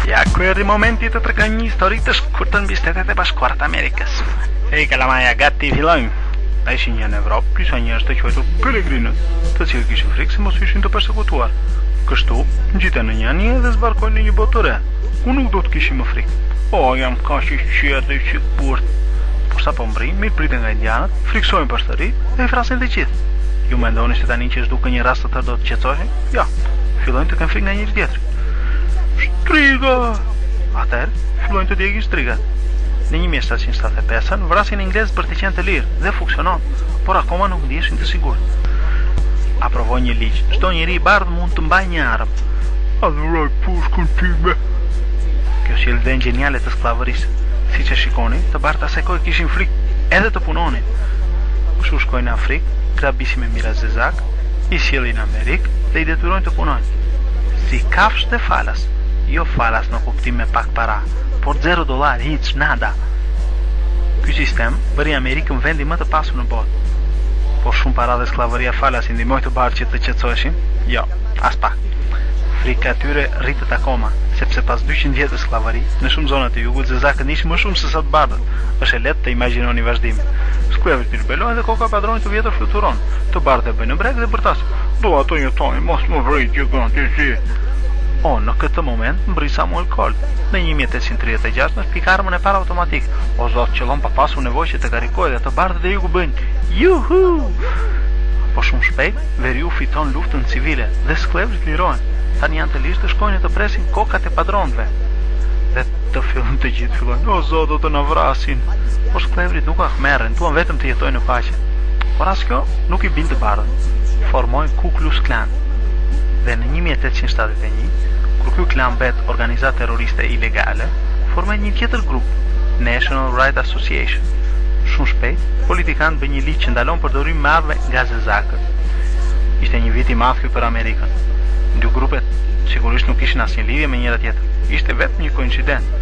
Ja ku erdhi momenti të tregoj një histori të shkurtër mbi Shtetet e Bashkuara të Amerikës. Ej kalamaja, gati fillojmë. Ai ishin në Evropë, disa njerëz të quajtur peregrinët, të cilët kishin frikë se mos ishin të përsekutuar. Kështu, ngjiten në një anije dhe zbarkojnë në një botë të re. Unë nuk do të kishim më frikë. O, jam kaq i qetë dhe i sigurt. Por sa po mbrin, mirë priten nga indianët, friksojnë përsëri dhe i frasin të gjithë. Ju mendoni se tani që s'duket një rast të tërë do të qetësoheshin? Ja, fillojnë të kenë frikë nga njëri tjetri. Striga! Atëherë, fillojnë të djegin strigat. Në 1775 vrasin inglezët për të qenë të lirë dhe funksionon, por akoma nuk ndiheshin të sigurt. Aprovoi një ligj, çdo njeri i bardhë mund të mbajë një armë. Adhuroj pushkën time. Kjo sjell dhe geniale të skllavërisë. Siç e shikoni, të bardhët asaj kohe kishin frikë edhe të punonin. Kështu shkojnë në Afrikë, krabisin me mira zezak, i sjellin në Amerikë dhe i detyrojnë të punojnë. Si kafsh dhe falas. Jo falas në kuptim me pak para, por $0, hiç, nada. Ky sistem bëri Amerikën vendi më të pasur në botë. Por shumë para dhe skllavëria falas i ndihmoi të bardhët që të qetësoheshin? Jo, as pak. Frika e tyre rritet akoma, sepse pas 200 vjet të skllavëri, në shumë zona të jugut zezakët ishin më shumë se sa të bardhët. Është e lehtë të imagjinoni vazhdimin. Sklavët i rebelojnë dhe koka padronit të vjetër fluturon. Të bardhët e bëjnë breg dhe bërtas. Do ato jetojnë, mos më vrit giganti si. O, në këtë moment mbri Samuel Colt. Në 1836 në shpik armën e parë automatik. O zot, qëllon pa pasur nevojë që të karikojë dhe të bardhët e jugu bëjnë juhu! Po shumë shpejt, veriu fiton luftën civile dhe sklavët lirohen. Tani janë të lirë të shkojnë të presin kokat e padronëve. Dhe të fillojnë të gjithë fillojnë, o zot, do të na vrasin. Por sklavët nuk ahmerren, duan vetëm të jetojnë në paqe. Por as kjo nuk i bin të bardhët. Formojnë Ku Klux Klan. Dhe në 1871, kur ky klan bet organizatë terroriste ilegale, formoi një tjetër grup, National Right Association. Shumë shpejt, politikanët bëjnë një ligj që ndalon përdorimin me armë nga zezakët. Ishte një vit i madh ky për Amerikën. Dy grupet sigurisht nuk kishin asnjë lidhje me njëra tjetrën. Ishte vetëm një koincident.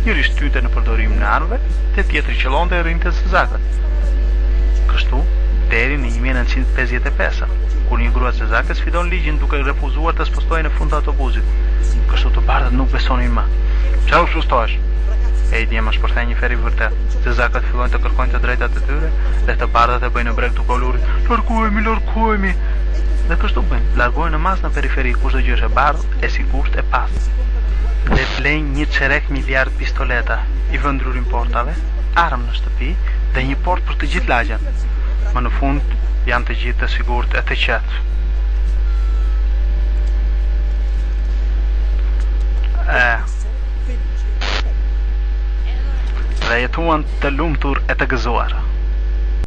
Njëri shtyte në përdorimin e armëve, te tjetri qellonte e rrinte zezakët. Kështu, deri në 1955, kur një grua zezake sfidon ligjin duke refuzuar të spostohej në fund të autobusit. Kështu të bardhët nuk besonin më. Çau sustohesh? E i djema shpërthej një feri vërtet. Zezakët fillojnë të kërkojnë të drejtat e tyre dhe të bardhët e bëjnë breg duke ulurit. Largohemi. Dhe kështu bëjnë, largohen në mas në periferi, kushdo gjë është e bardhë, e sigurt, e pastër. Dhe blejnë 1 çerek miliard pistoleta, i vëndrurin portave, armë në shtëpi dhe një port për të gjithë lagjen. Më në fund janë të gjithë të sigurt e të qetë. Dhe jetuan të lumtur e të gëzuar.